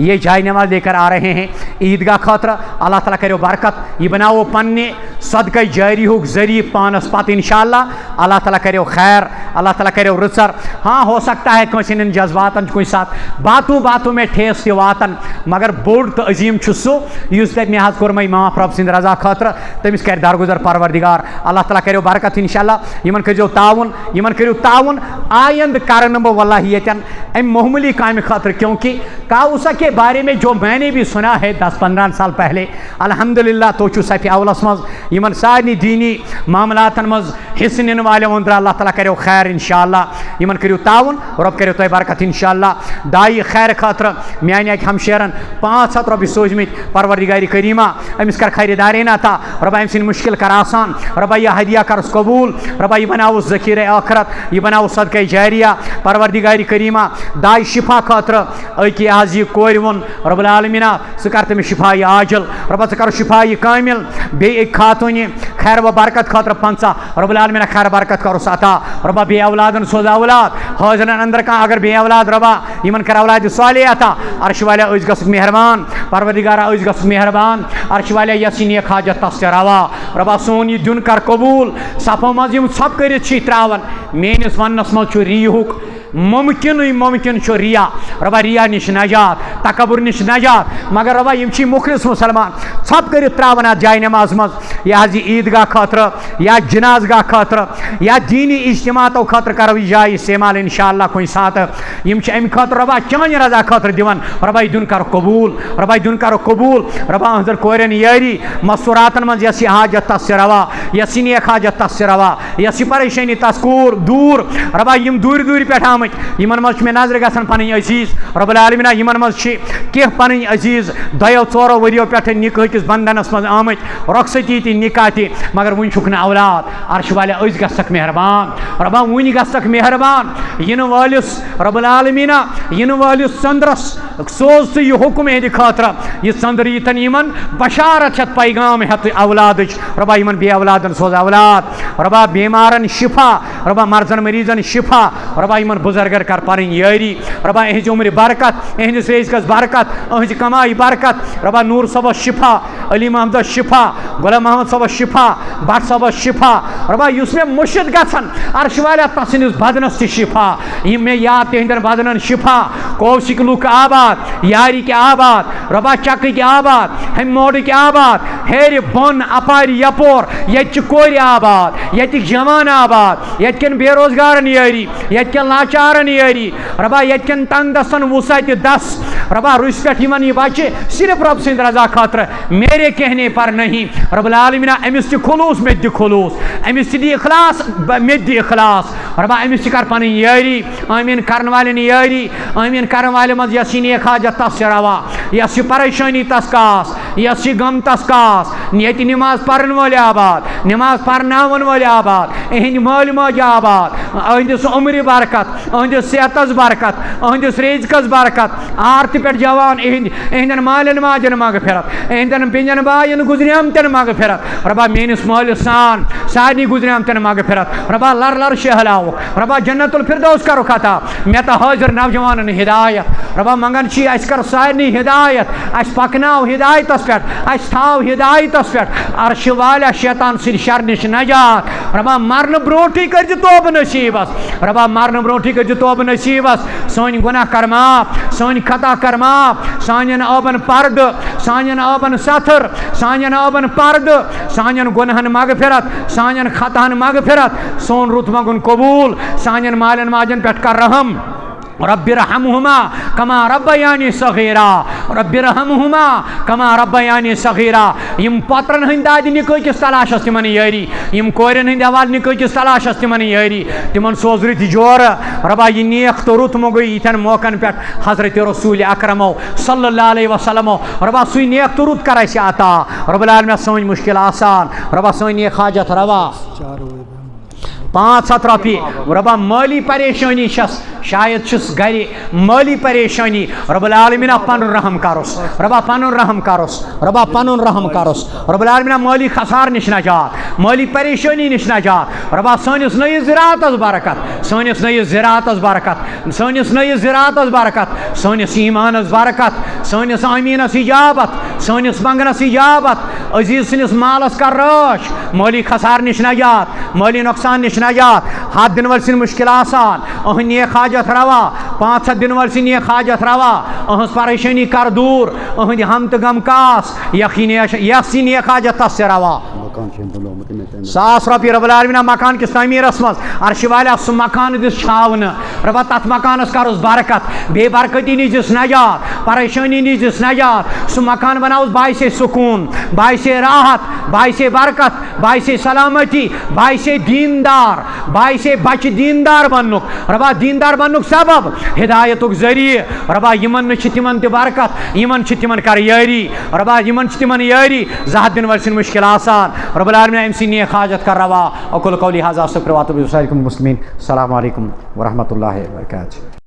یہ جائے نماز لے کر آ رہے ہیں عیدگاہ خاطر، اللہ تعالیٰ کرو برکت، یہ بناو پنہ صدقہ جاری ہوک ذریعہ پانس پتہ انشاءاللہ، اللہ تعالیٰ کرو خیر، اللہ تعالیٰ کرو رچر۔ ہاں ہو سکتا ہے کچھ ان جذباتن کچھ ساتھ باتوں میں ٹھیس تہ واتن، مگر بوڑ تو عظیم سہ اس دپ مے کورمے معاف رب سند رضا خاطر، تمس کر درگزر پروردگار، اللہ تعالیٰ کرو برکت انشاءاللہ۔ یمن کرو تعاون آئند کرن بہ واللہ یتن ام معمولی کام خاطر، کیونکہ کاؤسا کے بارے میں جو میں نے بھی سنا ہے 10-15 سال پہلے، الحمدللہ تو صفی اولس مز یمن سارے دینی معاملاتن مز حصہ نن والوں اندر اللہ تعالیٰ کرو خیر انشاءاللہ، یمن کرو تعاون، رب کرو تہ برکت انشاءاللہ۔ دائی خیر خاطر میانہ اک ہمشیرن 500 رۄپیہِ سوزمٕتۍ پروردگار کریمہ، امس کر خریدارین عطا، ربا ام سن مشکل کر آسان، ربا یہ ہدیہ کرس قبول، ربا یہ بناو ذخیرہ آخرت، یہ بناو صدقہ جاریہ پروردگار کریمہ۔ دائی شفا خاطر اکی آز یہ کور ون رب العالمین سہ کر تمس شفا عاجل، ربا ژٕ کر شفا کامل، بیٚیہِ ایک خاتون خیر و برکت خاطر 50 رب العالمین خیر برکت کرس عطا، ربا بے اولادن سوز اولاد، حاضرن اندر کان اگر بے اولاد ربا یمن کر اولاد صالح عطا، عرش والا أسۍ گژھُکھ مہربان، پروردگارا أسۍ گژھُکھ مہربان، عرش والا یس نیک حاجت تس تہ روا، ربا سون یہ دیون کر قبول، صفو مز یم ژھۄپ کٔرِتھ چھی تراون، میٲنِس وننس مز چھُ ریٖہُک ممکن چھُ ریا، ربا ریا نش نجات، تکبر نش نجات، مگر ربا یم چھی مخلص مسلمان ژھۄپ کٔرِتھ تراون اتھ جایہِ نماز مز، یہ حظ یہ عیدگاہ خاطر یا جناز گاہ خاطر یا دینی اجتماعاتو خاطر کرو یہ جائے استعمال انشاءاللہ کُنہِ ساتہٕ، یم چھ امہِ خاطر ربا چانہِ رضا خاطر دِوان، ربا یہ دیون کر قبول، ربا یہ دیون کر قبول، ربا اندر کورین یاری مستوراتن مز یس حاجت تس تہ روا، یس نیک حاجت تس تہ روا، یس پریشانی تس دور، ربا یم دور پہ آمت یمن مز مے نظر گژھان پنٕنۍ عزیز رب العالمین، یمن مز چھ کینٛہہ پنٕنۍ عزیز 2-4 ؤریو پٮ۪ٹھ نکاح کس بندنس مز آمت، رخصتی تہ نکاح تہ، مگر ون چھُکھ نہٕ اولاد، عرش والا أسۍ گژھکھ مہربان، ربا ون گژھکھ مہربان، ین وٲلِس رب العالمین ین وٲلِس ژندرس سوز ژٕ یہ حکم اہدِ خاطر، یہ ژندر یتن یمن بشارت ہتھ پیغام ہتھ اولادچ، ربا یمن بے اولادن سوز اولاد، ربا بیمارن شفا، ربا مرزن مریضن شفا، ربا یمن بزرگر کر پنٕنۍ یٲری، ربا اہنز عمر برکت، اہندس رزقس برکت، اہنز کمائی برکت، ربا نور صبس شفا، علی محمد شفا، غلام محمد صبس شفا، بٹ صبس شفا، ربا یس مے مرشد گژھن عرش والا تسندس بدنس تہ شفا، یم مے یاد تہندن بدنن شفا، کوسک لوک آباد، یاری کے آباد، ربا چک کے آباد، ہم موڑ کے آباد، ہیر بن اپار یپور یت کور آباد، یت جوان آباد، یت کن بے روزگارن یاری، یت کن لاچارن یاری، ربا یت کن تنگ دستن وسعت دس، ربا روس پہ یمن یہ بچے صرف رب سند رضا خاطر، میرے کہنے پر نہیں، رب العالمین امس تہ خلوص مے دِ خلوص، امس تہ دی اخلاص مے دِ اخلاص، ربا امس تہ کر پنٕنۍ یاری، آمین کرن والن یاری، آمین کرن والے مز یس نیک حاجت تس روا، یس پریشانی تس کاس، یس غم تس کاس، یت نماز پرن وول آباد، نماز پرناون وول آباد، اہند مال ماج آباد، اہندس عمر برکت، اہندس صحتس برکت، اہندس رزقس برکت، آرت پہ جوان اہندن مالن ماجن مغفرت، اہندن بین باین گزریمتن مغفرت، ربا میانس مالس سان سارنی گزریمتن مغفرت، ربا لر شہلاو، ربا جنت الفردوس کرو عطا، مے تو حاضر نوجوانن ہدایت، ربا منگن چی اس کر سارنی ہدایت، اس پکناو ہدایتس پہ، اس تھاو ہدایتس پہ، عرش والا شیطان سن شر نش نجات، ربا مرن بروٹھی کر توب نصیبس، ربا مرن بروٹھی کر توب نصیبس، سون گناہ کر معاف، سون خطا کر معاف، سانین آبن پرد، سانین آبن ستر، سانین آبن پرد، سانین گناہن مغفرت، سانین خطاہن مغفرت، سون رت مگن قبول، سانین مالن ماجن پہ کر رحم، رب ارحمہما کما ربیانی صغیرا، رب ارحمہما کما ربیانی صغیرا، یم پترن ہند داد نکاح کس تلاشس تمن یاری، یم کورین ہند حوالہ نکاح کس تلاشس تمن یاری، تمن سوز رت جور، ربا یہ نیک تو رت مگو یتن موقعن پہ حضرت رسول اکرم صلی اللہ علیہ وسلم، ربا سوی نیک تو رت کر اس عطا، رب العالمین سون مشکل آسان، ربا سون نیک حاجت روا 500 رۄپیہِ، ربا مالی پریشانی چھس شاید چھس گھر مالی پریشانی رب العالمین پن رحم کرس ربا پن رحم کرس ربا پن رحم کرس رب العالمین مالی خسار نش نجات مالی پریشانی نش نجات ربا سانس نئیس زراعت برکت سانس نئیس زراعت برکت سانس نئیس زراعت برکت سانس ایمانس برکت سانس امینس اجابت سانس منگنس اجابت عزیز سنس مالس کر رٲچھ مالی خسار نش نجات مالی نقصان نش نجات ہاتھ دن ول سن مشکل آسان اہن نیک حاجت روا 5 دن ول سن نیک حاجت روا اہنس پریشانی کر دور اہند ہم تو غم کاس یسی نیک حاجت تس سے روا 1,000 رۄپیہِ رب العالمین مکان کس تعمیرس مز عرش والا سہ مکان دس چھاون ربا تت مکانس کرس برکت بے برکتی نش دس نجات پریشانی نش دس نجات سہ مکان بناوس باعث سکون باعث راحت باعث برکت باعث سلامتی باعث دیندار باعث بچ دیندار بننک ربا دیندار بننک سبب ہدایتک ذریعہ ربا یمن چھ تمن تہ برکت یمن چھ تمن کر یاری ربا یمن چھ تمن یاری 100 دن ول سن مشکل آسان رب العالمین ام سی نیک حاجت کر روا اقول قولی ھذا استغفر واتوب الیہ المسلمین السلام علیکم ورحمۃ اللہ وبرکاتہ.